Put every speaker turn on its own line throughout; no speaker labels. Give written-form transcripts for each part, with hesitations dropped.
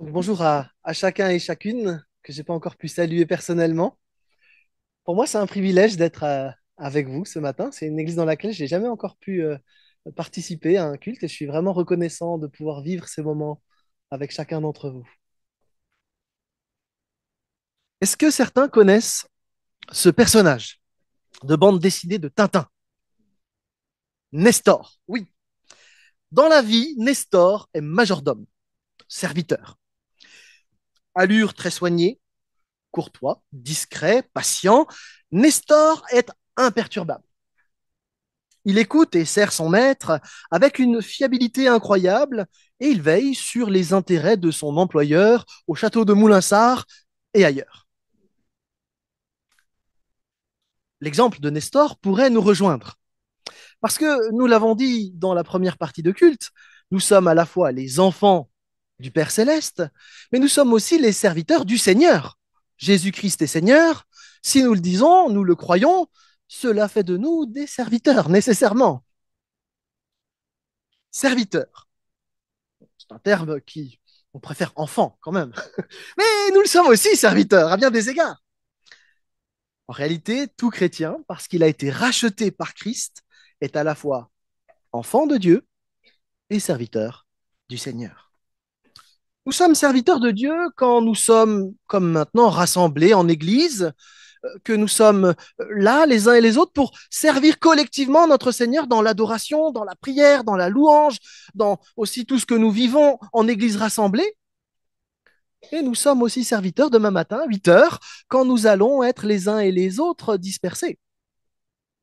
Bonjour à chacun et chacune que j'ai pas encore pu saluer personnellement. Pour moi, c'est un privilège d'être avec vous ce matin. C'est une église dans laquelle j'ai jamais encore pu participer à un culte et je suis vraiment reconnaissant de pouvoir vivre ces moments avec chacun d'entre vous. Est-ce que certains connaissent ce personnage de bande dessinée de Tintin? Nestor. Oui. Dans la vie, Nestor est majordome, serviteur. Allure très soignée, courtois, discret, patient. Nestor est imperturbable. Il écoute et sert son maître avec une fiabilité incroyable et il veille sur les intérêts de son employeur au château de Moulinsart et ailleurs. L'exemple de Nestor pourrait nous rejoindre parce que nous l'avons dit dans la première partie de culte, nous sommes à la fois les enfants du Père céleste, mais nous sommes aussi les serviteurs du Seigneur. Jésus-Christ est Seigneur. Si nous le disons, nous le croyons, cela fait de nous des serviteurs nécessairement. Serviteurs. C'est un terme qui, on préfère enfant quand même. Mais nous le sommes aussi serviteurs, à bien des égards. En réalité, tout chrétien, parce qu'il a été racheté par Christ, est à la fois enfant de Dieu et serviteur du Seigneur. Nous sommes serviteurs de Dieu quand nous sommes, comme maintenant, rassemblés en Église, que nous sommes là, les uns et les autres, pour servir collectivement notre Seigneur dans l'adoration, dans la prière, dans la louange, dans aussi tout ce que nous vivons en Église rassemblée. Et nous sommes aussi serviteurs demain matin, 8 heures, quand nous allons être les uns et les autres dispersés.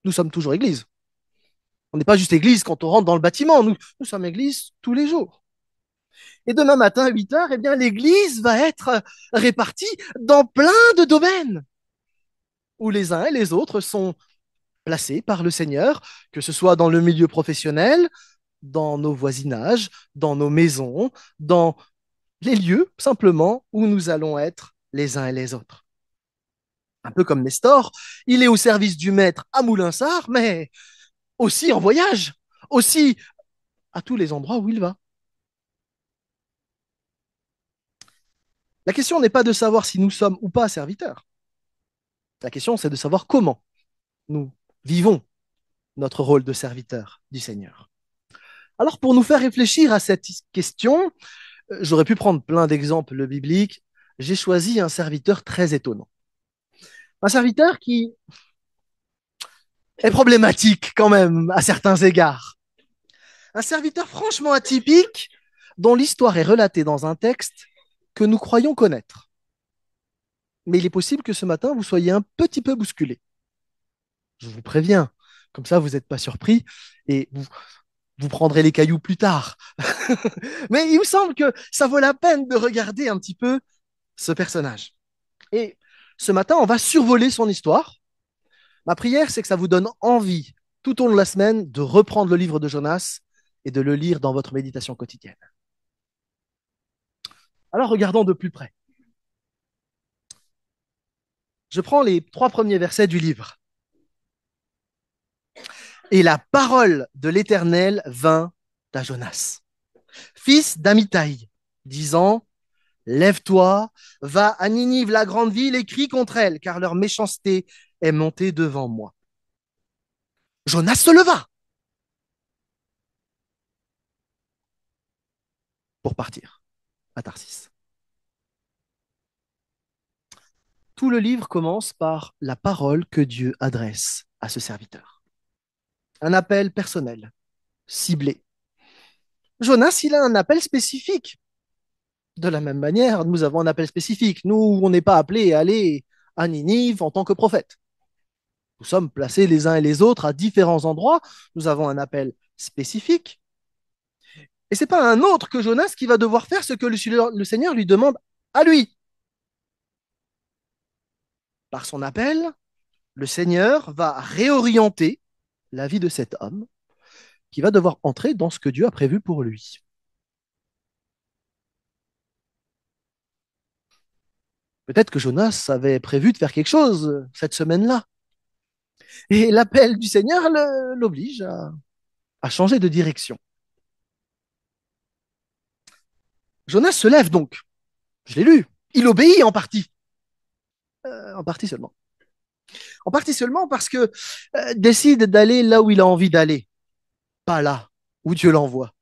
Nous sommes toujours Église. On n'est pas juste Église quand on rentre dans le bâtiment, nous sommes Église tous les jours. Et demain matin, 8 heures, eh bien, l'Église va être répartie dans plein de domaines où les uns et les autres sont placés par le Seigneur, que ce soit dans le milieu professionnel, dans nos voisinages, dans nos maisons, dans les lieux simplement où nous allons être les uns et les autres. Un peu comme Nestor, il est au service du maître à Moulinsart, mais aussi en voyage, aussi à tous les endroits où il va. La question n'est pas de savoir si nous sommes ou pas serviteurs. La question, c'est de savoir comment nous vivons notre rôle de serviteur du Seigneur. Alors, pour nous faire réfléchir à cette question, j'aurais pu prendre plein d'exemples bibliques. J'ai choisi un serviteur très étonnant. Un serviteur qui est problématique quand même à certains égards. Un serviteur franchement atypique dont l'histoire est relatée dans un texte que nous croyons connaître. Mais il est possible que ce matin, vous soyez un petit peu bousculé. Je vous préviens. Comme ça, vous n'êtes pas surpris et vous prendrez les cailloux plus tard. Mais il me semble que ça vaut la peine de regarder un petit peu ce personnage. Et ce matin, on va survoler son histoire. Ma prière, c'est que ça vous donne envie, tout au long de la semaine, de reprendre le livre de Jonas et de le lire dans votre méditation quotidienne. Alors, regardons de plus près. Je prends les 3 premiers versets du livre. Et la parole de l'Éternel vint à Jonas, fils d'Amitai, disant, lève-toi, va à Ninive, la grande ville, et crie contre elle, car leur méchanceté est montée devant moi. Jonas se leva pour partir à Tarsis. Tout le livre commence par la parole que Dieu adresse à ce serviteur. Un appel personnel, ciblé. Jonas, il a un appel spécifique. De la même manière, nous avons un appel spécifique. Nous, on n'est pas appelés à aller à Ninive en tant que prophète. Nous sommes placés les uns et les autres à différents endroits. Nous avons un appel spécifique. Et c'est pas un autre que Jonas qui va devoir faire ce que le Seigneur lui demande à lui. Par son appel, le Seigneur va réorienter la vie de cet homme qui va devoir entrer dans ce que Dieu a prévu pour lui. Peut-être que Jonas avait prévu de faire quelque chose cette semaine-là. Et l'appel du Seigneur l'oblige à changer de direction. Jonas se lève donc. Je l'ai lu. Il obéit en partie seulement. En partie seulement parce que décide d'aller là où il a envie d'aller, pas là où Dieu l'envoie.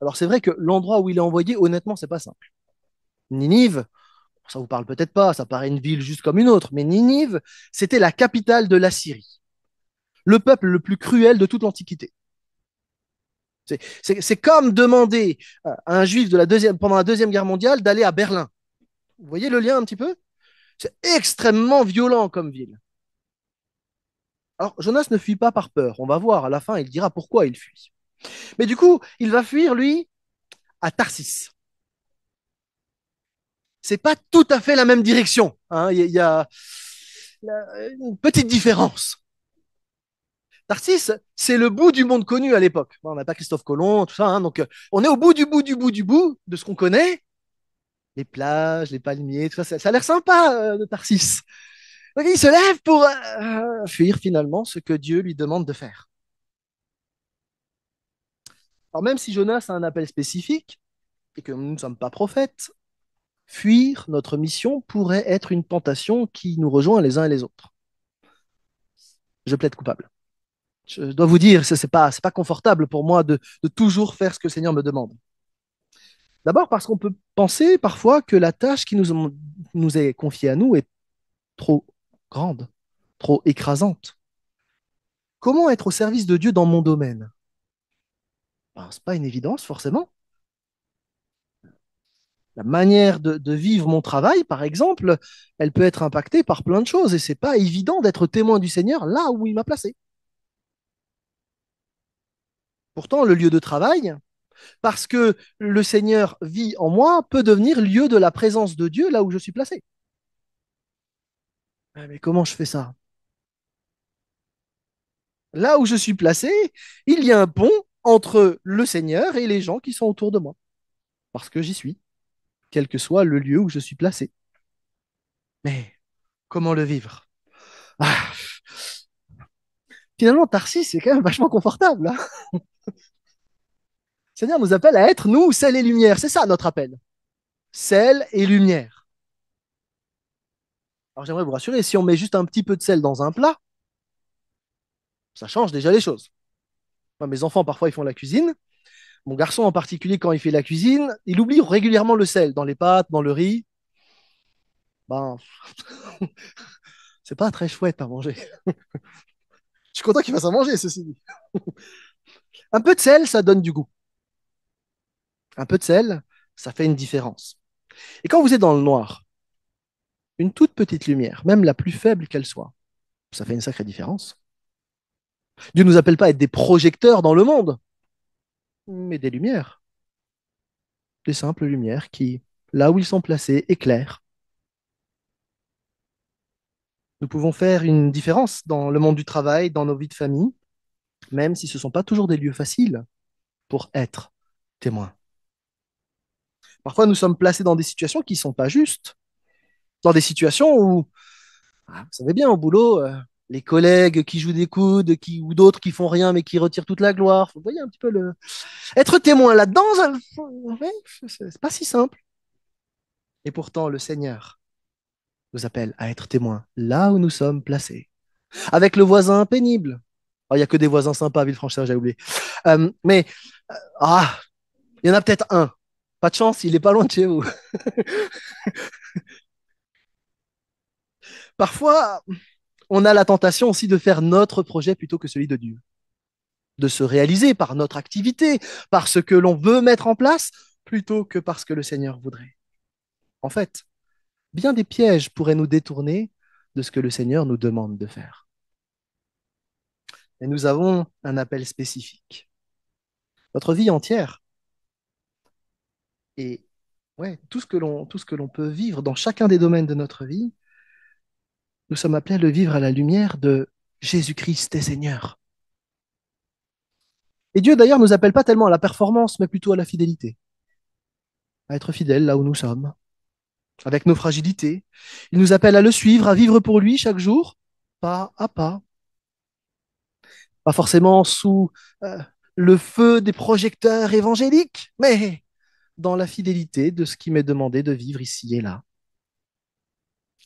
Alors c'est vrai que l'endroit où il est envoyé, honnêtement, c'est pas simple. Ninive, ça vous parle peut-être pas, ça paraît une ville juste comme une autre, mais Ninive, c'était la capitale de l'Assyrie, le peuple le plus cruel de toute l'Antiquité. C'est comme demander à un juif pendant la Deuxième Guerre mondiale d'aller à Berlin. Vous voyez le lien un petit peu? C'est extrêmement violent comme ville. Alors, Jonas ne fuit pas par peur. On va voir, à la fin, il dira pourquoi il fuit. Mais du coup, il va fuir, lui, à Tarsis. C'est pas tout à fait la même direction, hein. Il y a une petite différence. Tarsis, c'est le bout du monde connu à l'époque. Bon, on n'a pas Christophe Colomb, tout ça, hein, donc on est au bout du bout du bout du bout de ce qu'on connaît. Les plages, les palmiers, tout ça, ça a l'air sympa de Tarsis. Donc il se lève pour fuir finalement ce que Dieu lui demande de faire. Alors même si Jonas a un appel spécifique et que nous ne sommes pas prophètes, fuir notre mission pourrait être une tentation qui nous rejoint les uns et les autres. Je plaide coupable. Je dois vous dire, c'est pas confortable pour moi de toujours faire ce que le Seigneur me demande. D'abord parce qu'on peut penser parfois que la tâche qui nous est confiée à nous est trop grande, trop écrasante. Comment être au service de Dieu dans mon domaine? Ben, ce n'est pas une évidence, forcément. La manière de vivre mon travail, par exemple, elle peut être impactée par plein de choses et c'est pas évident d'être témoin du Seigneur là où il m'a placé. Pourtant, le lieu de travail, parce que le Seigneur vit en moi, peut devenir lieu de la présence de Dieu là où je suis placé. Ah, mais comment je fais ça? Là où je suis placé, il y a un pont entre le Seigneur et les gens qui sont autour de moi, parce que j'y suis, quel que soit le lieu où je suis placé. Mais comment le vivre? Ah, finalement, Tarsis, c'est quand même vachement confortable, hein. Le Seigneur nous appelle à être, nous, sel et lumière. C'est ça notre appel. Sel et lumière. Alors j'aimerais vous rassurer, si on met juste un petit peu de sel dans un plat, ça change déjà les choses. Moi, mes enfants, parfois, ils font la cuisine. Mon garçon, en particulier, quand il fait la cuisine, il oublie régulièrement le sel dans les pâtes, dans le riz. Ben, c'est pas très chouette à manger. Je suis content qu'il fasse à manger, ceci dit. Un peu de sel, ça donne du goût. Un peu de sel, ça fait une différence. Et quand vous êtes dans le noir, une toute petite lumière, même la plus faible qu'elle soit, ça fait une sacrée différence. Dieu ne nous appelle pas à être des projecteurs dans le monde, mais des lumières, des simples lumières qui, là où ils sont placés, éclairent. Nous pouvons faire une différence dans le monde du travail, dans nos vies de famille, même si ce ne sont pas toujours des lieux faciles pour être témoins. Parfois, nous sommes placés dans des situations qui ne sont pas justes, dans des situations où, vous savez bien, au boulot, les collègues qui jouent des coudes, ou d'autres qui font rien mais qui retirent toute la gloire. Vous voyez un petit peu le. Être témoin là-dedans, ouais, c'est pas si simple. Et pourtant, le Seigneur nous appelle à être témoins là où nous sommes placés. Avec le voisin pénible. Oh, il n'y a que des voisins sympas à Villefranche, j'ai oublié. Mais, ah, il y en a peut-être un. Pas de chance, il est pas loin de chez vous. Parfois, on a la tentation aussi de faire notre projet plutôt que celui de Dieu, de se réaliser par notre activité, par ce que l'on veut mettre en place, plutôt que par ce que le Seigneur voudrait. En fait, bien des pièges pourraient nous détourner de ce que le Seigneur nous demande de faire. Et nous avons un appel spécifique. Notre vie entière et ouais, tout ce que l'on peut vivre dans chacun des domaines de notre vie, nous sommes appelés à le vivre à la lumière de Jésus-Christ est Seigneur. Et Dieu d'ailleurs nous appelle pas tellement à la performance, mais plutôt à la fidélité, à être fidèles là où nous sommes, avec nos fragilités. Il nous appelle à le suivre, à vivre pour lui chaque jour, pas à pas, pas forcément sous euh, le feu des projecteurs évangéliques, mais dans la fidélité de ce qui m'est demandé de vivre ici et là.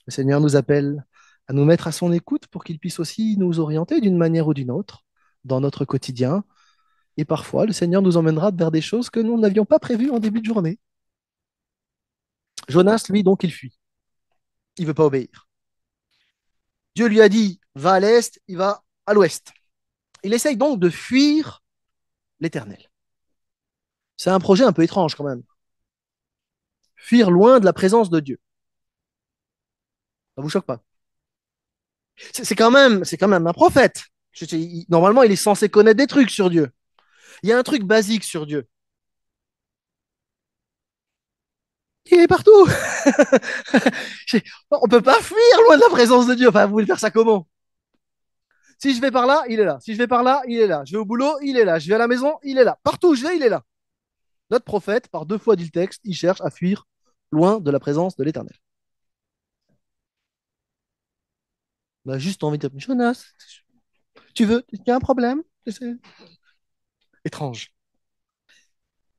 Le Seigneur nous appelle à nous mettre à son écoute pour qu'il puisse aussi nous orienter d'une manière ou d'une autre dans notre quotidien. Et parfois, le Seigneur nous emmènera vers des choses que nous n'avions pas prévues en début de journée. Jonas, lui, donc, il fuit. Il ne veut pas obéir. Dieu lui a dit, va à l'est, il va à l'ouest. Il essaye donc de fuir l'Éternel. C'est un projet un peu étrange quand même. Fuir loin de la présence de Dieu. Ça vous choque pas? C'est quand même un prophète. Normalement, il est censé connaître des trucs sur Dieu. Il y a un truc basique sur Dieu. Il est partout. On peut pas fuir loin de la présence de Dieu. Enfin, vous voulez faire ça comment? Si je vais par là, il est là. Si je vais par là, il est là. Je vais au boulot, il est là. Je vais à la maison, il est là. Partout où je vais, il est là. Notre prophète, par 2 fois dit le texte, il cherche à fuir loin de la présence de l'Éternel. On a juste envie de dire, Jonas, tu veux, il y a un problème? C'est étrange.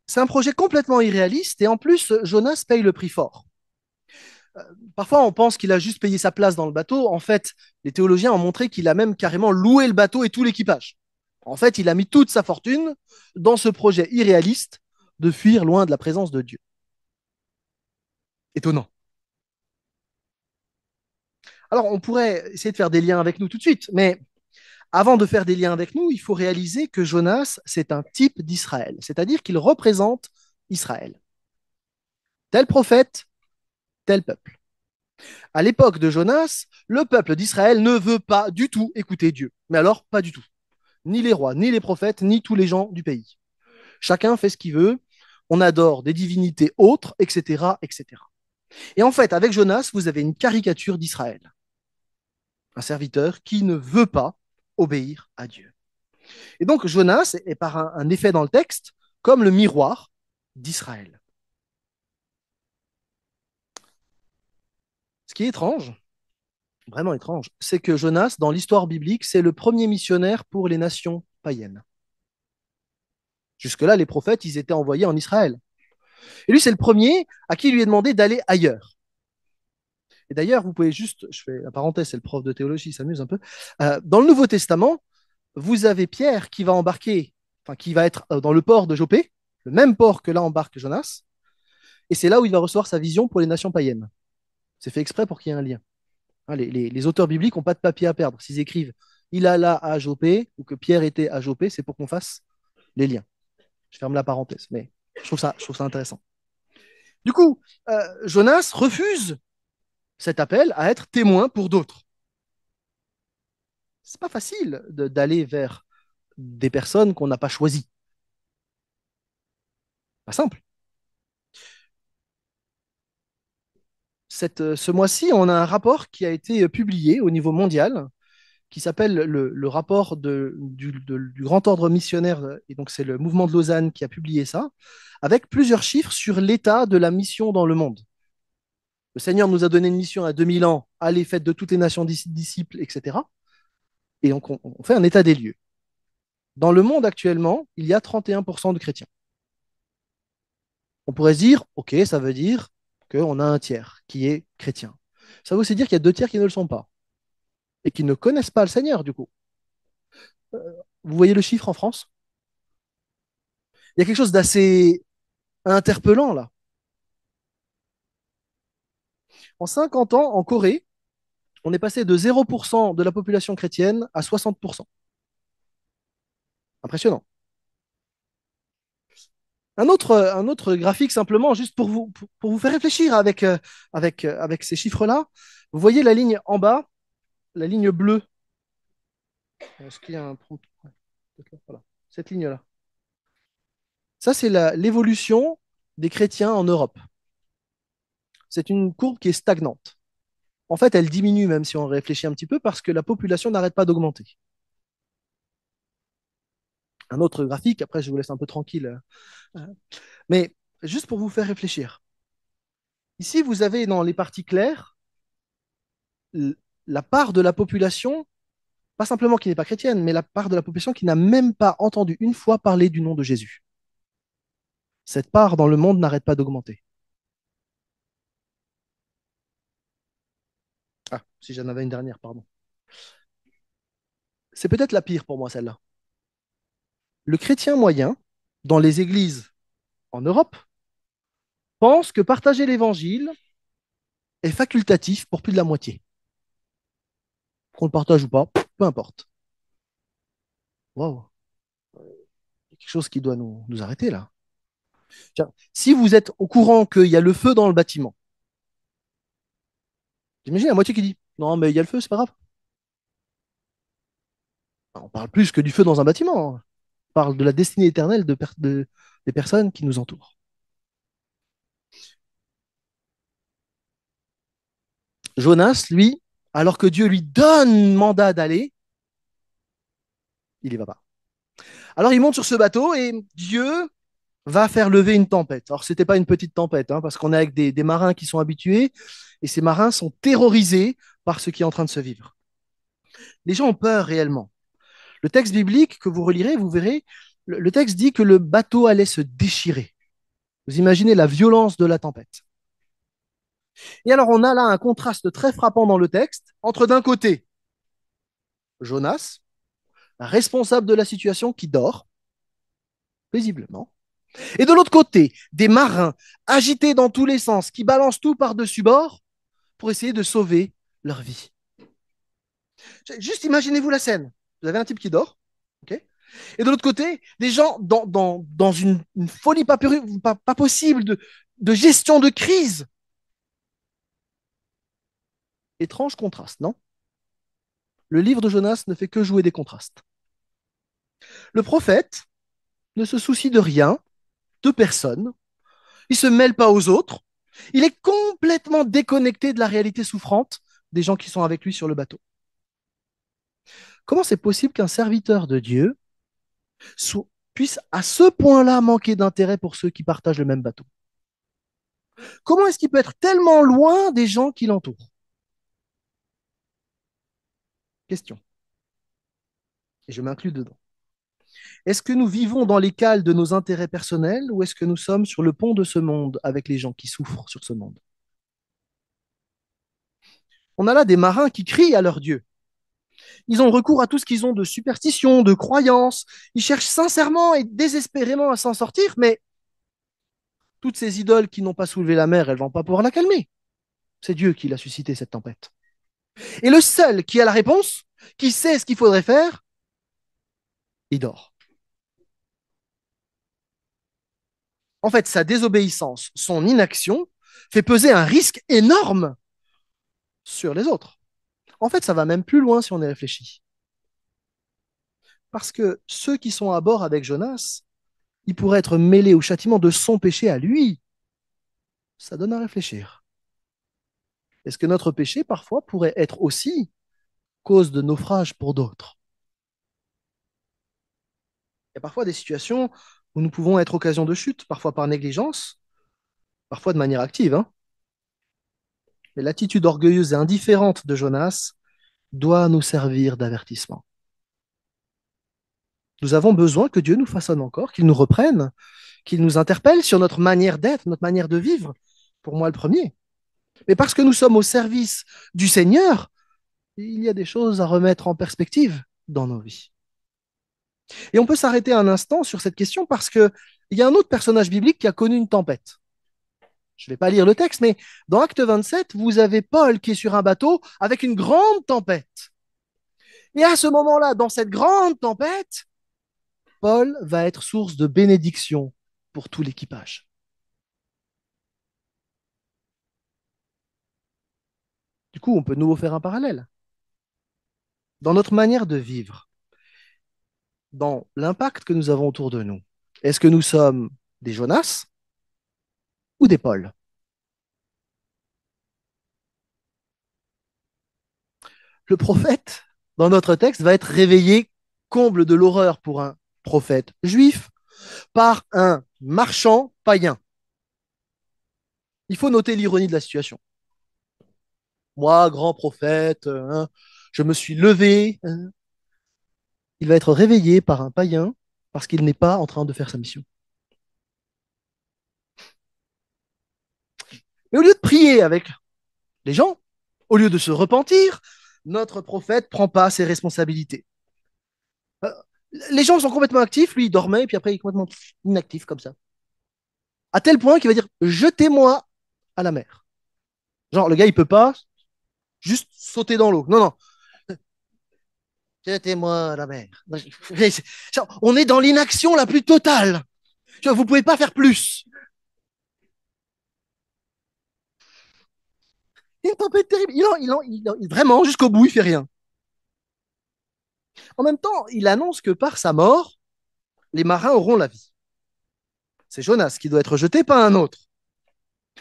C'est un projet complètement irréaliste et en plus, Jonas paye le prix fort. Parfois, on pense qu'il a juste payé sa place dans le bateau. En fait, les théologiens ont montré qu'il a même carrément loué le bateau et tout l'équipage. En fait, il a mis toute sa fortune dans ce projet irréaliste de fuir loin de la présence de Dieu. Étonnant. Alors, on pourrait essayer de faire des liens avec nous tout de suite, mais avant de faire des liens avec nous, il faut réaliser que Jonas, c'est un type d'Israël, c'est-à-dire qu'il représente Israël. Tel prophète, tel peuple. À l'époque de Jonas, le peuple d'Israël ne veut pas du tout écouter Dieu. Mais alors, pas du tout. Ni les rois, ni les prophètes, ni tous les gens du pays. Chacun fait ce qu'il veut. On adore des divinités autres, etc., etc. Et en fait, avec Jonas, vous avez une caricature d'Israël. Un serviteur qui ne veut pas obéir à Dieu. Et donc, Jonas est par un effet dans le texte comme le miroir d'Israël. Ce qui est étrange, vraiment étrange, c'est que Jonas, dans l'histoire biblique, c'est le premier missionnaire pour les nations païennes. Jusque-là, les prophètes, ils étaient envoyés en Israël. Et lui, c'est le premier à qui il lui est demandé d'aller ailleurs. Et d'ailleurs, vous pouvez juste, je fais la parenthèse, c'est le prof de théologie, il s'amuse un peu. Dans le Nouveau Testament, vous avez Pierre qui va embarquer, enfin qui va être dans le port de Jopé, le même port que là embarque Jonas, et c'est là où il va recevoir sa vision pour les nations païennes. C'est fait exprès pour qu'il y ait un lien. Hein, les auteurs bibliques n'ont pas de papier à perdre. S'ils écrivent il alla à Jopé ou que Pierre était à Jopé, c'est pour qu'on fasse les liens. Je ferme la parenthèse, mais je trouve ça intéressant. Du coup, Jonas refuse cet appel à être témoin pour d'autres. C'est pas facile d'aller vers des personnes qu'on n'a pas choisies. Pas simple. Ce mois-ci, on a un rapport qui a été publié au niveau mondial qui s'appelle le rapport du Grand Ordre missionnaire, et donc c'est le mouvement de Lausanne qui a publié ça, avec plusieurs chiffres sur l'état de la mission dans le monde. Le Seigneur nous a donné une mission à 2000 ans, allez, faites de toutes les nations disciples, etc. Et donc on fait un état des lieux. Dans le monde actuellement, il y a 31% de chrétiens. On pourrait se dire, ok, ça veut dire qu'on a un tiers qui est chrétien. Ça veut aussi dire qu'il y a 2 tiers qui ne le sont pas et qui ne connaissent pas le Seigneur, du coup. Vous voyez le chiffre en France? Il y a quelque chose d'assez interpellant là. En 50 ans, en Corée, on est passé de 0% de la population chrétienne à 60%. Impressionnant. Un autre graphique simplement, juste pour vous faire réfléchir avec ces chiffres-là. Vous voyez la ligne en bas, la ligne bleue. Est-ce qu'il y a un prompt? Ouais, voilà. Cette ligne-là. Ça, c'est l'évolution des chrétiens en Europe. C'est une courbe qui est stagnante. En fait, elle diminue même si on réfléchit un petit peu parce que la population n'arrête pas d'augmenter. Un autre graphique, après je vous laisse un peu tranquille. Mais juste pour vous faire réfléchir. Ici, vous avez dans les parties claires la part de la population, pas simplement qui n'est pas chrétienne, mais la part de la population qui n'a même pas entendu une fois parler du nom de Jésus. Cette part dans le monde n'arrête pas d'augmenter. Ah, si j'en avais une dernière, pardon. C'est peut-être la pire pour moi, celle-là. Le chrétien moyen, dans les églises en Europe, pense que partager l'évangile est facultatif pour plus de la moitié. Qu'on le partage ou pas, peu importe. Waouh, il y a quelque chose qui doit nous arrêter là. Tiens, si vous êtes au courant qu'il y a le feu dans le bâtiment, j'imagine la moitié qui dit non, mais il y a le feu, c'est pas grave. On parle plus que du feu dans un bâtiment. On parle de la destinée éternelle des personnes qui nous entourent. Jonas, lui, alors que Dieu lui donne mandat d'aller, il y va pas. Alors il monte sur ce bateau et Dieu va faire lever une tempête. Alors c'était pas une petite tempête, hein, parce qu'on est avec des marins qui sont habitués et ces marins sont terrorisés par ce qui est en train de se vivre. Les gens ont peur réellement. Le texte biblique que vous relirez, vous verrez, le texte dit que le bateau allait se déchirer. Vous imaginez la violence de la tempête. Et alors on a là un contraste très frappant dans le texte entre d'un côté Jonas, responsable de la situation qui dort paisiblement, et de l'autre côté des marins agités dans tous les sens qui balancent tout par-dessus bord pour essayer de sauver leur vie. Juste imaginez-vous la scène. Vous avez un type qui dort, ok, et de l'autre côté, des gens dans une folie pas possible de gestion de crise. Étrange contraste, non? Le livre de Jonas ne fait que jouer des contrastes. Le prophète ne se soucie de rien, de personne, il ne se mêle pas aux autres, il est complètement déconnecté de la réalité souffrante des gens qui sont avec lui sur le bateau. Comment c'est possible qu'un serviteur de Dieu puisse à ce point-là manquer d'intérêt pour ceux qui partagent le même bateau? Comment est-ce qu'il peut être tellement loin des gens qui l'entourent? Question. Et je m'inclus dedans. Est-ce que nous vivons dans les cales de nos intérêts personnels ou est-ce que nous sommes sur le pont de ce monde avec les gens qui souffrent sur ce monde? On a là des marins qui crient à leur Dieu. Ils ont recours à tout ce qu'ils ont de superstition, de croyances. Ils cherchent sincèrement et désespérément à s'en sortir, mais toutes ces idoles qui n'ont pas soulevé la mer, elles ne vont pas pouvoir la calmer. C'est Dieu qui l'a suscité, cette tempête. Et le seul qui a la réponse, qui sait ce qu'il faudrait faire, il dort. En fait, sa désobéissance, son inaction, fait peser un risque énorme sur les autres. En fait, ça va même plus loin si on y réfléchit. Parce que ceux qui sont à bord avec Jonas, ils pourraient être mêlés au châtiment de son péché à lui. Ça donne à réfléchir. Est-ce que notre péché, parfois, pourrait être aussi cause de naufrage pour d'autres? Il y a parfois des situations où nous pouvons être occasion de chute, parfois par négligence, parfois de manière active, hein. Mais l'attitude orgueilleuse et indifférente de Jonas doit nous servir d'avertissement. Nous avons besoin que Dieu nous façonne encore, qu'il nous reprenne, qu'il nous interpelle sur notre manière d'être, notre manière de vivre. Pour moi, le premier. Mais parce que nous sommes au service du Seigneur, il y a des choses à remettre en perspective dans nos vies. Et on peut s'arrêter un instant sur cette question parce qu'il y a un autre personnage biblique qui a connu une tempête. Je ne vais pas lire le texte, mais dans Acte 27, vous avez Paul qui est sur un bateau avec une grande tempête. Et à ce moment-là, dans cette grande tempête, Paul va être source de bénédiction pour tout l'équipage. Du coup, on peut de nouveau faire un parallèle. Dans notre manière de vivre, dans l'impact que nous avons autour de nous, est-ce que nous sommes des Jonas ou des Paul? Le prophète, dans notre texte, va être réveillé, comble de l'horreur pour un prophète juif, par un marchand païen. Il faut noter l'ironie de la situation. Moi, grand prophète, hein, je me suis levé. Hein. Il va être réveillé par un païen parce qu'il n'est pas en train de faire sa mission. Mais au lieu de prier avec les gens, au lieu de se repentir, notre prophète prend pas ses responsabilités. Euh, les gens sont complètement actifs, lui il dormait, et puis après il est complètement inactif comme ça. À tel point qu'il va dire jetez-moi à la mer. Genre, le gars il peut pas juste sauter dans l'eau. Non, non, jetez-moi à la mer. On est dans l'inaction la plus totale. Tu vois, vous pouvez pas faire plus. Il y a une tempête terrible. Vraiment, jusqu'au bout, il fait rien. En même temps, il annonce que par sa mort, les marins auront la vie. C'est Jonas qui doit être jeté, pas un autre.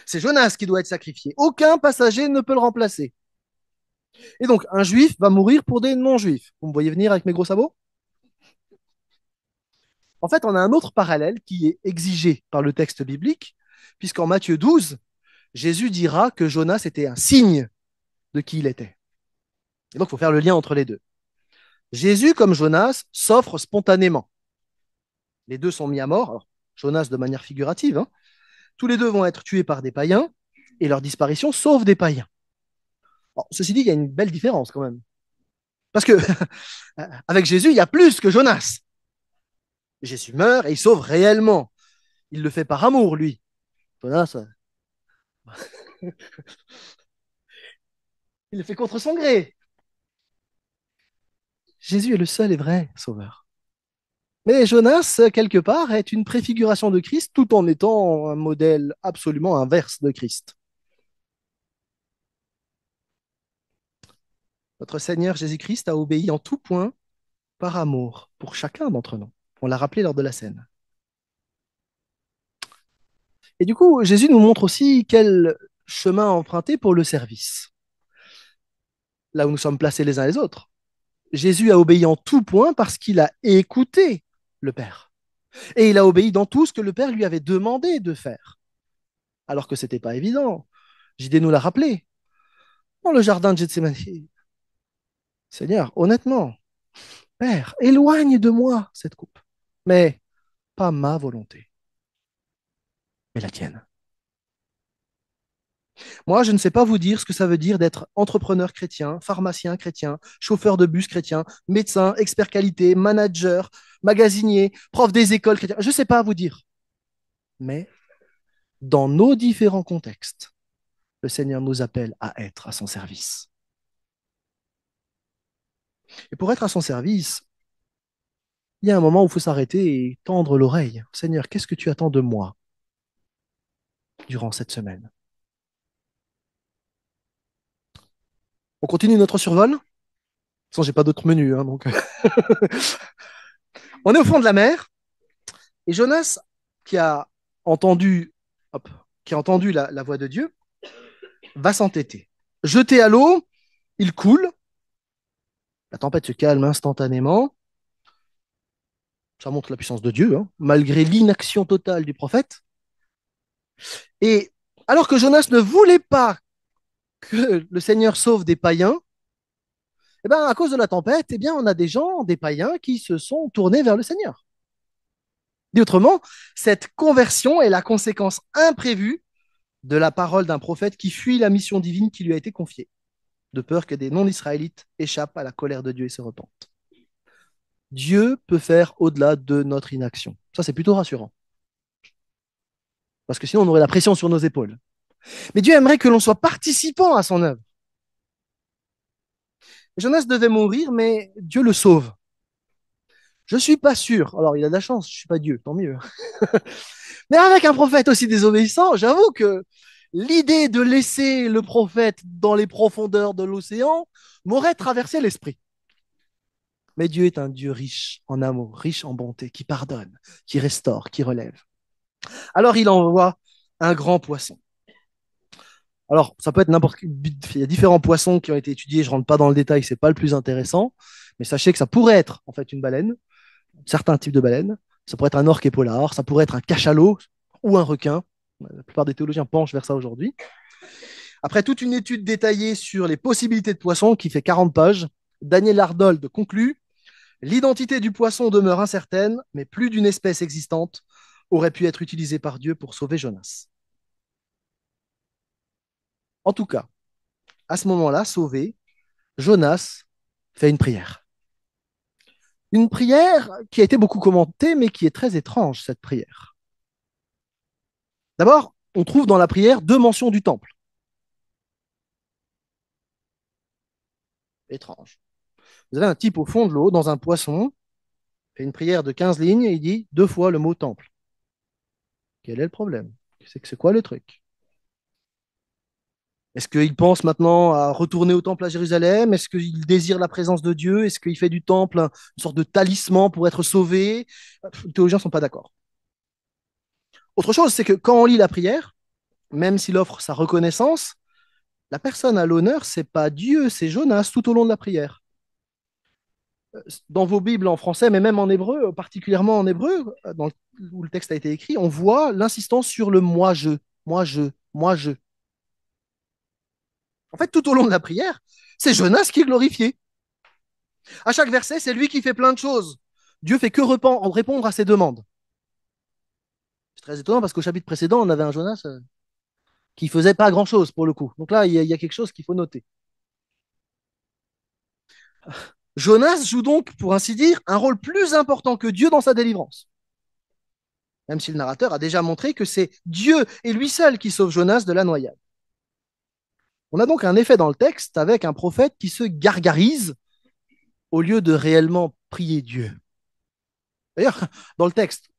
C'est Jonas qui doit être sacrifié. Aucun passager ne peut le remplacer. Et donc, un juif va mourir pour des non-juifs. Vous me voyez venir avec mes gros sabots? En fait, on a un autre parallèle qui est exigé par le texte biblique, puisqu'en Matthieu 12, Jésus dira que Jonas était un signe de qui il était. Et donc, il faut faire le lien entre les deux. Jésus, comme Jonas, s'offre spontanément. Les deux sont mis à mort. Alors, Jonas de manière figurative, hein. Tous les deux vont être tués par des païens et leur disparition sauve des païens. Bon, ceci dit, il y a une belle différence quand même. Parce que avec Jésus, il y a plus que Jonas. Jésus meurt et il sauve réellement. Il le fait par amour, lui. Jonas, il le fait contre son gré. Jésus est le seul et vrai sauveur. Mais Jonas, quelque part, est une préfiguration de Christ tout en étant un modèle absolument inverse de Christ. Notre Seigneur Jésus-Christ a obéi en tout point par amour pour chacun d'entre nous. On l'a rappelé lors de la scène. Et du coup, Jésus nous montre aussi quel chemin emprunter pour le service, là où nous sommes placés les uns les autres. Jésus a obéi en tout point parce qu'il a écouté le Père. Et il a obéi dans tout ce que le Père lui avait demandé de faire, alors que ce n'était pas évident. JD nous l'a rappelé. Dans le jardin de Gethsemane, Seigneur, honnêtement, Père, éloigne de moi cette coupe. Mais pas ma volonté, mais la tienne. Moi, je ne sais pas vous dire ce que ça veut dire d'être entrepreneur chrétien, pharmacien chrétien, chauffeur de bus chrétien, médecin, expert qualité, manager, magasinier, prof des écoles chrétiennes. Je ne sais pas vous dire. Mais dans nos différents contextes, le Seigneur nous appelle à être à son service. Et pour être à son service, il y a un moment où il faut s'arrêter et tendre l'oreille. Seigneur, qu'est-ce que tu attends de moi durant cette semaine? On continue notre survol? De toute façon, j'ai pas d'autre menu, hein, donc. On est au fond de la mer et Jonas, qui a entendu, hop, qui a entendu la voix de Dieu, va s'entêter. Jeté à l'eau, il coule. La tempête se calme instantanément. Ça montre la puissance de Dieu, hein, malgré l'inaction totale du prophète. Et alors que Jonas ne voulait pas que le Seigneur sauve des païens, eh ben, à cause de la tempête, eh bien, on a des gens, des païens, qui se sont tournés vers le Seigneur. Dit autrement, cette conversion est la conséquence imprévue de la parole d'un prophète qui fuit la mission divine qui lui a été confiée, de peur que des non-israélites échappent à la colère de Dieu et se repentent. Dieu peut faire au-delà de notre inaction. Ça, c'est plutôt rassurant. Parce que sinon, on aurait la pression sur nos épaules. Mais Dieu aimerait que l'on soit participant à son œuvre. Jonas devait mourir, mais Dieu le sauve. Je ne suis pas sûr. Alors, il a de la chance, je ne suis pas Dieu, tant mieux. Mais avec un prophète aussi désobéissant, j'avoue que l'idée de laisser le prophète dans les profondeurs de l'océan m'aurait traversé l'esprit. Mais Dieu est un Dieu riche en amour, riche en bonté, qui pardonne, qui restaure, qui relève. Alors il envoie un grand poisson. Alors, ça peut être n'importe quel. Il y a différents poissons qui ont été étudiés. Je ne rentre pas dans le détail, c'est pas le plus intéressant. Mais sachez que ça pourrait être en fait une baleine, certains types de baleines. Ça pourrait être un orque épaulard, ça pourrait être un cachalot ou un requin. La plupart des théologiens penchent vers ça aujourd'hui. Après toute une étude détaillée sur les possibilités de poissons qui fait 40 pages, Daniel Arnold conclut: l'identité du poisson demeure incertaine, mais plus d'une espèce existante aurait pu être utilisée par Dieu pour sauver Jonas. En tout cas, à ce moment-là, sauvé, Jonas fait une prière. Une prière qui a été beaucoup commentée, mais qui est très étrange, cette prière. D'abord, on trouve dans la prière deux mentions du temple. Étrange. Vous avez un type au fond de l'eau, dans un poisson, fait une prière de 15 lignes et il dit deux fois le mot temple. Quel est le problème? C'est quoi le truc? Est-ce qu'il pense maintenant à retourner au temple à Jérusalem? Est-ce qu'il désire la présence de Dieu? Est-ce qu'il fait du temple une sorte de talisman pour être sauvé? Les théologiens ne sont pas d'accord. Autre chose, c'est que quand on lit la prière, même s'il offre sa reconnaissance, la personne à l'honneur, c'est pas Dieu, c'est Jonas tout au long de la prière. Dans vos Bibles en français, mais même en hébreu, particulièrement en hébreu, où le texte a été écrit, on voit l'insistance sur le moi-je, moi-je, moi-je. En fait, tout au long de la prière, c'est Jonas qui est glorifié. À chaque verset, c'est lui qui fait plein de choses. Dieu fait que répondre à ses demandes. C'est très étonnant parce qu'au chapitre précédent, on avait un Jonas qui faisait pas grand-chose pour le coup. Donc là, il y a quelque chose qu'il faut noter. Jonas joue donc, pour ainsi dire, un rôle plus important que Dieu dans sa délivrance. Même si le narrateur a déjà montré que c'est Dieu et lui seul qui sauve Jonas de la noyade. On a donc un effet dans le texte avec un prophète qui se gargarise au lieu de réellement prier Dieu. D'ailleurs, dans le texte,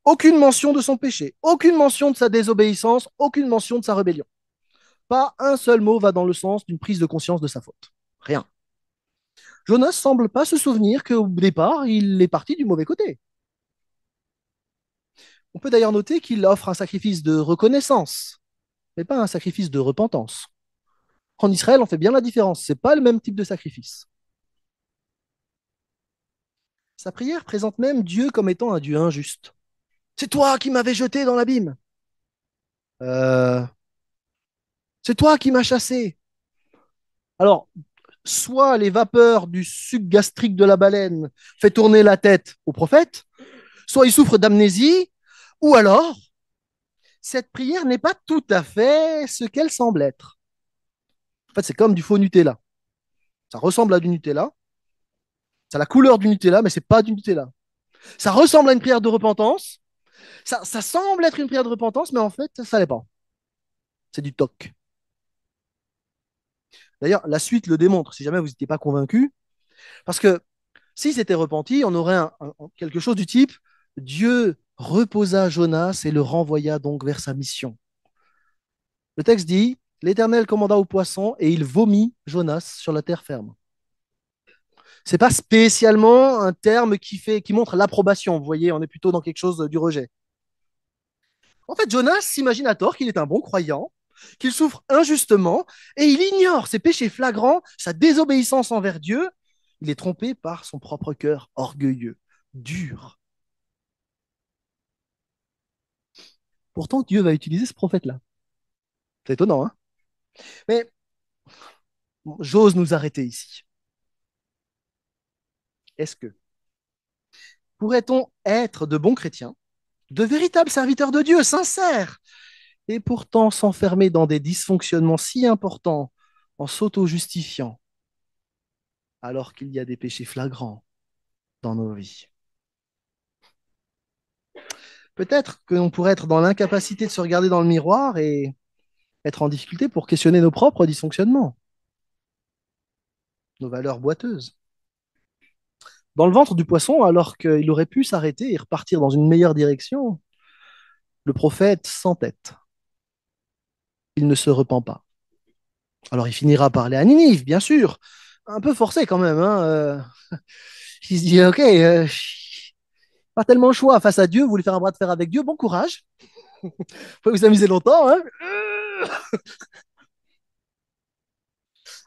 aucune mention de son péché, aucune mention de sa désobéissance, aucune mention de sa rébellion. Pas un seul mot va dans le sens d'une prise de conscience de sa faute. Rien. Jonas semble pas se souvenir qu'au départ, il est parti du mauvais côté. On peut d'ailleurs noter qu'il offre un sacrifice de reconnaissance, mais pas un sacrifice de repentance. En Israël, on fait bien la différence. C'est pas le même type de sacrifice. Sa prière présente même Dieu comme étant un Dieu injuste. C'est toi qui m'avais jeté dans l'abîme. Euh, c'est toi qui m'as chassé. Alors, soit les vapeurs du suc gastrique de la baleine fait tourner la tête au prophète, soit il souffre d'amnésie, ou alors cette prière n'est pas tout à fait ce qu'elle semble être. En fait, c'est comme du faux Nutella. Ça ressemble à du Nutella, ça a la couleur du Nutella, mais c'est pas du Nutella. Ça ressemble à une prière de repentance, ça semble être une prière de repentance, mais en fait, ça l'est pas. C'est du toc. D'ailleurs, la suite le démontre, si jamais vous n'étiez pas convaincu, parce que s'il s'était repenti, on aurait quelque chose du type Dieu reposa Jonas et le renvoya donc vers sa mission. Le texte dit l'Éternel commanda au poisson et il vomit Jonas sur la terre ferme. C'est pas spécialement un terme qui montre l'approbation. Vous voyez, on est plutôt dans quelque chose du rejet. En fait, Jonas s'imagine à tort qu'il est un bon croyant, qu'il souffre injustement et il ignore ses péchés flagrants, sa désobéissance envers Dieu. Il est trompé par son propre cœur orgueilleux, dur. Pourtant, Dieu va utiliser ce prophète-là. C'est étonnant, hein? Mais bon, j'ose nous arrêter ici. Est-ce que pourrait-on être de bons chrétiens, de véritables serviteurs de Dieu, sincères, et pourtant s'enfermer dans des dysfonctionnements si importants en s'auto-justifiant alors qu'il y a des péchés flagrants dans nos vies? Peut-être que l'on pourrait être dans l'incapacité de se regarder dans le miroir et être en difficulté pour questionner nos propres dysfonctionnements, nos valeurs boiteuses. Dans le ventre du poisson, alors qu'il aurait pu s'arrêter et repartir dans une meilleure direction, le prophète s'entête. Il ne se repent pas. Alors il finira par aller à Ninive, bien sûr, un peu forcé quand même. Hein, il se dit, ok, pas tellement le choix face à Dieu, vous voulez faire un bras de fer avec Dieu, bon courage, vous pouvez vous amuser longtemps. Hein.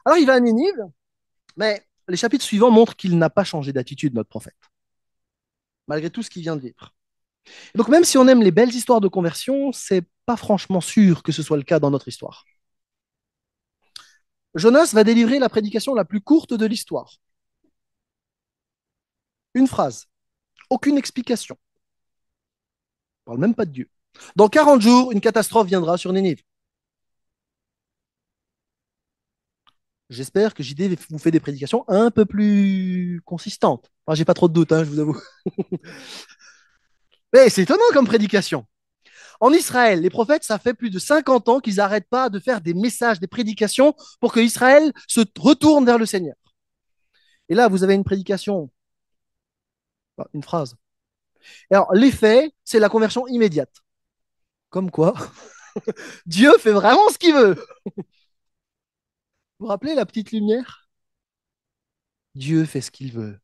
Alors il va à Ninive, mais les chapitres suivants montrent qu'il n'a pas changé d'attitude, notre prophète, malgré tout ce qu'il vient de vivre. Et donc même si on aime les belles histoires de conversion, c'est pas franchement sûr que ce soit le cas dans notre histoire. Jonas va délivrer la prédication la plus courte de l'histoire. Une phrase, aucune explication. On ne parle même pas de Dieu. Dans 40 jours, une catastrophe viendra sur Ninive. J'espère que JD vous fait des prédications un peu plus consistantes. Enfin, j'ai pas trop de doutes, hein, je vous avoue. Mais c'est étonnant comme prédication. En Israël, les prophètes, ça fait plus de 50 ans qu'ils n'arrêtent pas de faire des messages, des prédications pour que Israël se retourne vers le Seigneur. Et là, vous avez une prédication, une phrase. Et alors, l'effet, c'est la conversion immédiate. Comme quoi, Dieu fait vraiment ce qu'il veut. Vous vous rappelez la petite lumière? Dieu fait ce qu'il veut.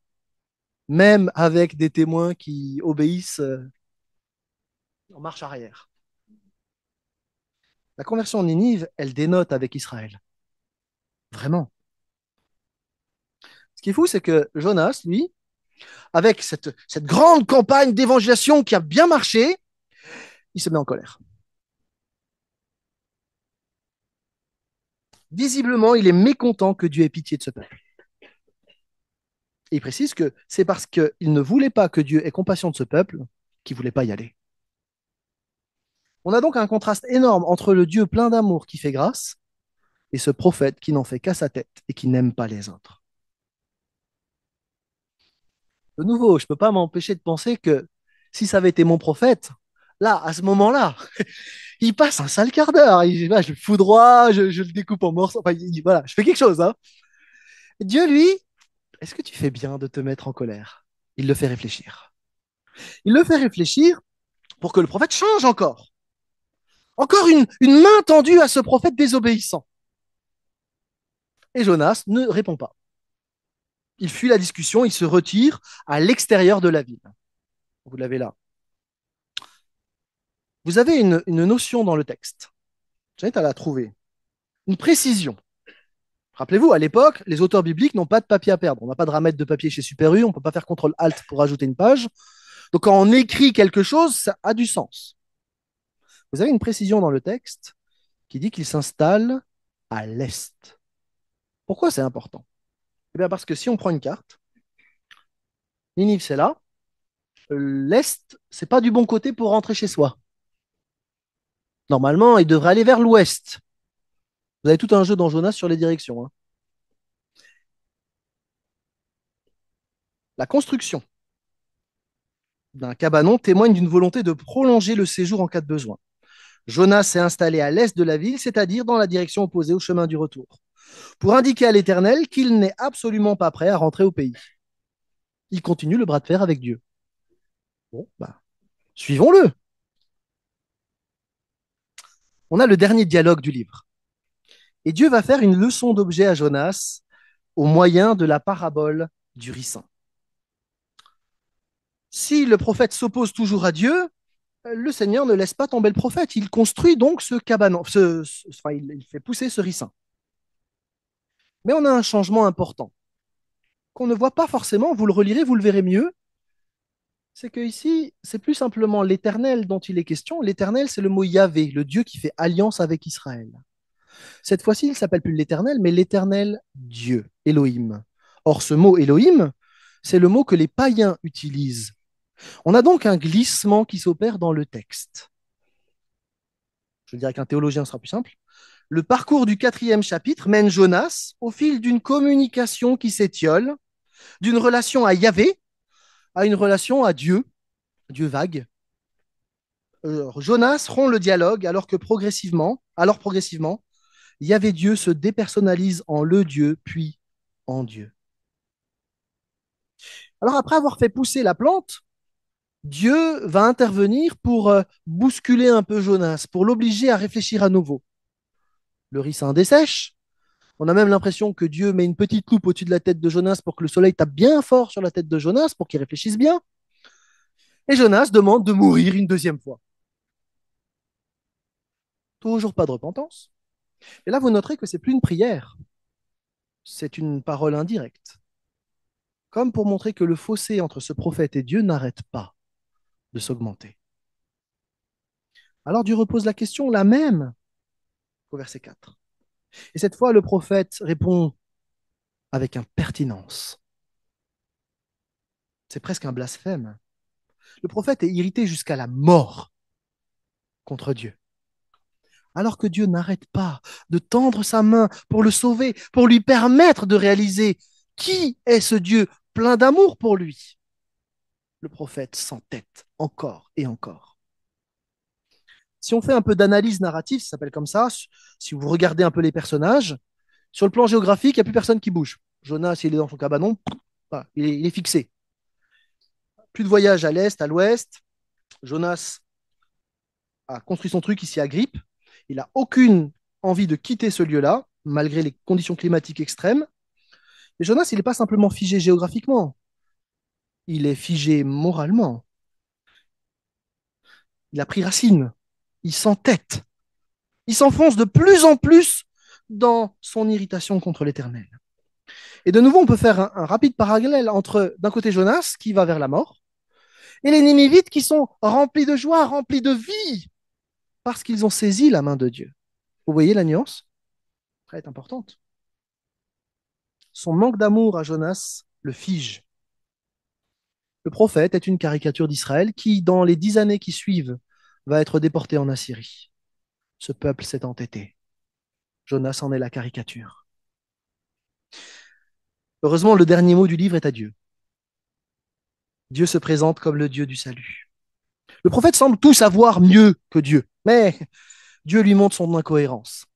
Même avec des témoins qui obéissent en marche arrière. La conversion de Ninive, elle dénote avec Israël. Vraiment. Ce qui est fou, c'est que Jonas, lui, avec cette grande campagne d'évangélisation qui a bien marché, il se met en colère. Visiblement, il est mécontent que Dieu ait pitié de ce peuple. Et il précise que c'est parce qu'il ne voulait pas que Dieu ait compassion de ce peuple qu'il ne voulait pas y aller. On a donc un contraste énorme entre le Dieu plein d'amour qui fait grâce et ce prophète qui n'en fait qu'à sa tête et qui n'aime pas les autres. De nouveau, je ne peux pas m'empêcher de penser que si ça avait été mon prophète, là, à ce moment-là, il passe un sale quart d'heure. Je le foudroie, je le découpe en morceaux. Enfin, voilà, je fais quelque chose. Hein. Dieu, lui, est-ce que tu fais bien de te mettre en colère? Il le fait réfléchir. Il le fait réfléchir pour que le prophète change encore. Encore une main tendue à ce prophète désobéissant. Et Jonas ne répond pas. Il fuit la discussion, il se retire à l'extérieur de la ville. Vous l'avez là. Vous avez une notion dans le texte. J'invite à la trouver. Une précision. Rappelez-vous, à l'époque, les auteurs bibliques n'ont pas de papier à perdre. On n'a pas de ramette de papier chez Super U, on ne peut pas faire CTRL-ALT pour ajouter une page. Donc quand on écrit quelque chose, ça a du sens. Vous avez une précision dans le texte qui dit qu'il s'installe à l'est. Pourquoi c'est important? Eh bien parce que si on prend une carte, Ninive c'est là, l'est, c'est pas du bon côté pour rentrer chez soi. Normalement, il devrait aller vers l'ouest. Vous avez tout un jeu dans Jonas sur les directions. Hein. La construction d'un cabanon témoigne d'une volonté de prolonger le séjour en cas de besoin. Jonas s'est installé à l'est de la ville, c'est-à-dire dans la direction opposée au chemin du retour, pour indiquer à l'Éternel qu'il n'est absolument pas prêt à rentrer au pays. Il continue le bras de fer avec Dieu. Bon, bah, suivons-le. On a le dernier dialogue du livre. Et Dieu va faire une leçon d'objet à Jonas au moyen de la parabole du ricin. Si le prophète s'oppose toujours à Dieu, le Seigneur ne laisse pas tomber le prophète. Il construit donc ce cabanon, enfin, il fait pousser ce ricin. Mais on a un changement important qu'on ne voit pas forcément. Vous le relirez, vous le verrez mieux. C'est que ici, c'est plus simplement l'Éternel dont il est question. L'Éternel, c'est le mot Yahvé, le Dieu qui fait alliance avec Israël. Cette fois-ci, il ne s'appelle plus l'Éternel, mais l'Éternel Dieu, Elohim. Or, ce mot Elohim, c'est le mot que les païens utilisent. On a donc un glissement qui s'opère dans le texte. Je dirais qu'un théologien sera plus simple. Le parcours du 4e chapitre mène Jonas au fil d'une communication qui s'étiole, d'une relation à Yahvé à une relation à Dieu, Dieu vague. Jonas rompt le dialogue alors progressivement, Yahvé Dieu se dépersonnalise en le Dieu, puis en Dieu. Alors après avoir fait pousser la plante, Dieu va intervenir pour bousculer un peu Jonas, pour l'obliger à réfléchir à nouveau. Le ricin dessèche. On a même l'impression que Dieu met une petite loupe au-dessus de la tête de Jonas pour que le soleil tape bien fort sur la tête de Jonas, pour qu'il réfléchisse bien. Et Jonas demande de mourir une deuxième fois. Toujours pas de repentance. Et là, vous noterez que c'est plus une prière, c'est une parole indirecte. Comme pour montrer que le fossé entre ce prophète et Dieu n'arrête pas de s'augmenter. Alors Dieu repose la question la même au verset 4. Et cette fois, le prophète répond avec impertinence. C'est presque un blasphème. Le prophète est irrité jusqu'à la mort contre Dieu. alors que Dieu n'arrête pas de tendre sa main pour le sauver, pour lui permettre de réaliser qui est ce Dieu plein d'amour pour lui. Le prophète s'entête encore et encore. Si on fait un peu d'analyse narrative, ça s'appelle comme ça, si vous regardez un peu les personnages, sur le plan géographique, il n'y a plus personne qui bouge. Jonas, il est dans son cabanon, voilà, il est fixé. Plus de voyage à l'est, à l'ouest. Jonas a construit son truc ici à Grippe. Il n'a aucune envie de quitter ce lieu-là, malgré les conditions climatiques extrêmes. Et Jonas, il n'est pas simplement figé géographiquement, il est figé moralement. Il a pris racine, il s'entête, il s'enfonce de plus en plus dans son irritation contre l'Éternel. Et de nouveau, on peut faire un rapide parallèle entre, d'un côté, Jonas, qui va vers la mort, et les Ninivites qui sont remplis de joie, remplis de vie, parce qu'ils ont saisi la main de Dieu. Vous voyez la nuance? Très importante. Son manque d'amour à Jonas le fige. Le prophète est une caricature d'Israël qui, dans les 10 années qui suivent, va être déporté en Assyrie. Ce peuple s'est entêté. Jonas en est la caricature. Heureusement, le dernier mot du livre est à Dieu. Dieu se présente comme le Dieu du salut. Le prophète semble tout savoir mieux que Dieu, mais Dieu lui montre son incohérence.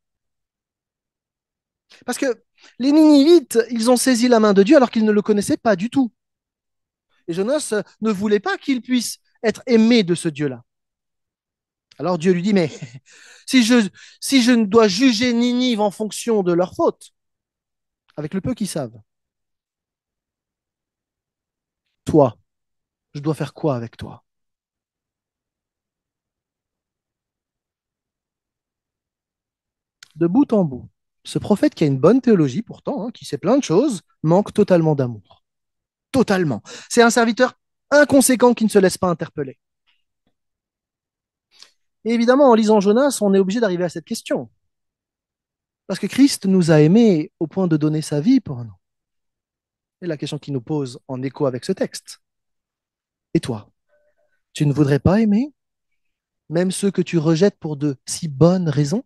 Parce que les Ninivites, ils ont saisi la main de Dieu alors qu'ils ne le connaissaient pas du tout. Et Jonas ne voulait pas qu'il puisse être aimé de ce Dieu-là. Alors Dieu lui dit, mais si je, si je ne dois juger Ninive en fonction de leur faute, avec le peu qu'ils savent, toi, je dois faire quoi avec toi? De bout en bout, ce prophète qui a une bonne théologie pourtant, hein, qui sait plein de choses, manque totalement d'amour. Totalement. C'est un serviteur inconséquent qui ne se laisse pas interpeller. Et évidemment, en lisant Jonas, on est obligé d'arriver à cette question. Parce que Christ nous a aimés au point de donner sa vie pour nous. Et la question qui nous pose en écho avec ce texte. Et toi, tu ne voudrais pas aimer, même ceux que tu rejettes pour de si bonnes raisons?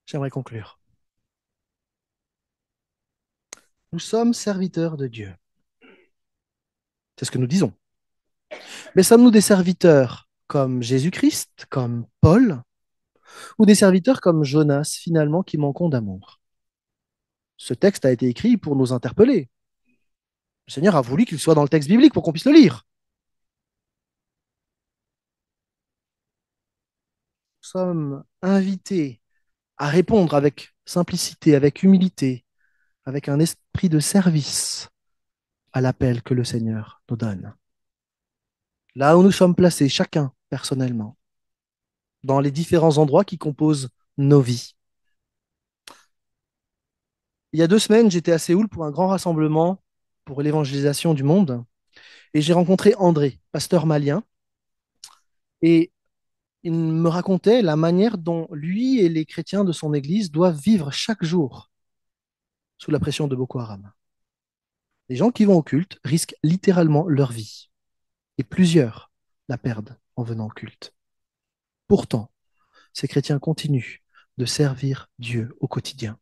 J'aimerais conclure. Nous sommes serviteurs de Dieu. C'est ce que nous disons. Mais sommes-nous des serviteurs comme Jésus-Christ, comme Paul, ou des serviteurs comme Jonas, finalement, qui manquons d'amour? Ce texte a été écrit pour nous interpeller. Le Seigneur a voulu qu'il soit dans le texte biblique pour qu'on puisse le lire. Nous sommes invités à répondre avec simplicité, avec humilité, avec un esprit de service à l'appel que le Seigneur nous donne. Là où nous sommes placés, chacun personnellement, dans les différents endroits qui composent nos vies. Il y a 2 semaines, j'étais à Séoul pour un grand rassemblement pour l'évangélisation du monde et j'ai rencontré André, pasteur malien, et il me racontait la manière dont lui et les chrétiens de son église doivent vivre chaque jour sous la pression de Boko Haram. Les gens qui vont au culte risquent littéralement leur vie et plusieurs la perdent en venant au culte. Pourtant, ces chrétiens continuent de servir Dieu au quotidien.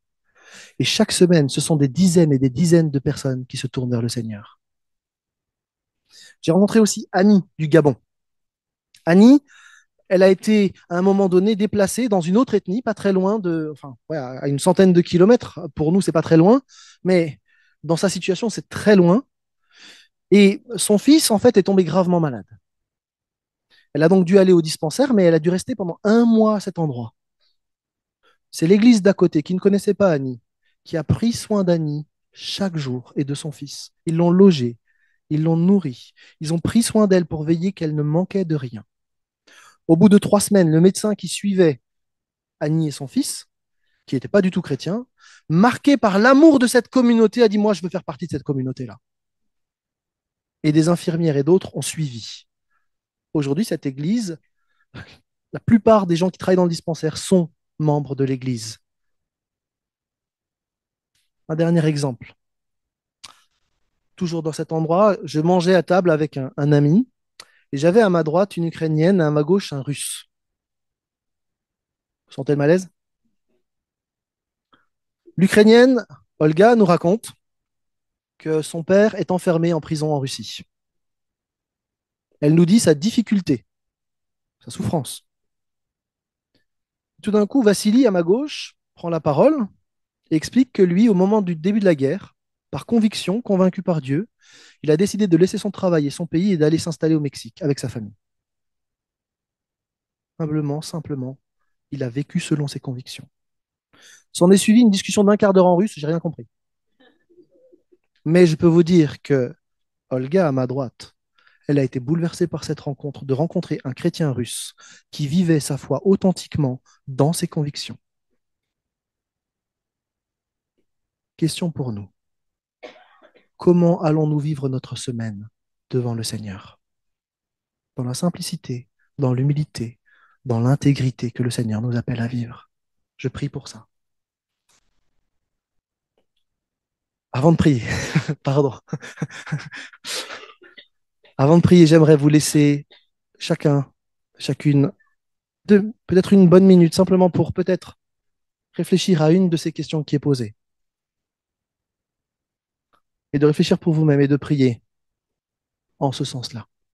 Et chaque semaine, ce sont des dizaines et des dizaines de personnes qui se tournent vers le Seigneur. J'ai rencontré aussi Annie du Gabon. Annie, elle a été à un moment donné déplacée dans une autre ethnie, pas très loin de, enfin, ouais, à une centaine de kilomètres. Pour nous, c'est pas très loin, mais dans sa situation, c'est très loin. Et son fils, en fait, est tombé gravement malade. Elle a donc dû aller au dispensaire, mais elle a dû rester pendant un mois à cet endroit. C'est l'église d'à côté qui ne connaissait pas Annie, qui a pris soin d'Annie chaque jour et de son fils. Ils l'ont logée, ils l'ont nourrie, ils ont pris soin d'elle pour veiller qu'elle ne manquait de rien. Au bout de 3 semaines, le médecin qui suivait Annie et son fils, qui n'était pas du tout chrétien, marqué par l'amour de cette communauté, a dit, moi, je veux faire partie de cette communauté-là. Et des infirmières et d'autres ont suivi. Aujourd'hui, cette église, la plupart des gens qui travaillent dans le dispensaire sont membres de l'église. Un dernier exemple. Toujours dans cet endroit, je mangeais à table avec un ami Et j'avais à ma droite une Ukrainienne et à ma gauche un Russe. Vous sentez le malaise? L'Ukrainienne, Olga, nous raconte que son père est enfermé en prison en Russie. Elle nous dit sa difficulté, sa souffrance. Tout d'un coup, Vassili, à ma gauche, prend la parole et explique que lui, au moment du début de la guerre, par conviction, convaincu par Dieu, il a décidé de laisser son travail et son pays et d'aller s'installer au Mexique avec sa famille. Humblement, simplement, il a vécu selon ses convictions. S'en est suivi une discussion d'un quart d'heure en russe, j'ai rien compris. Mais je peux vous dire que Olga, à ma droite, elle a été bouleversée par cette rencontre, de rencontrer un chrétien russe qui vivait sa foi authentiquement dans ses convictions. Question pour nous. Comment allons-nous vivre notre semaine devant le Seigneur? Dans la simplicité, dans l'humilité, dans l'intégrité que le Seigneur nous appelle à vivre. Je prie pour ça. Avant de prier, pardon, avant de prier, j'aimerais vous laisser chacun, chacune, peut-être une bonne minute, simplement pour peut-être réfléchir à une de ces questions qui est posée, et de réfléchir pour vous-même et de prier en ce sens-là.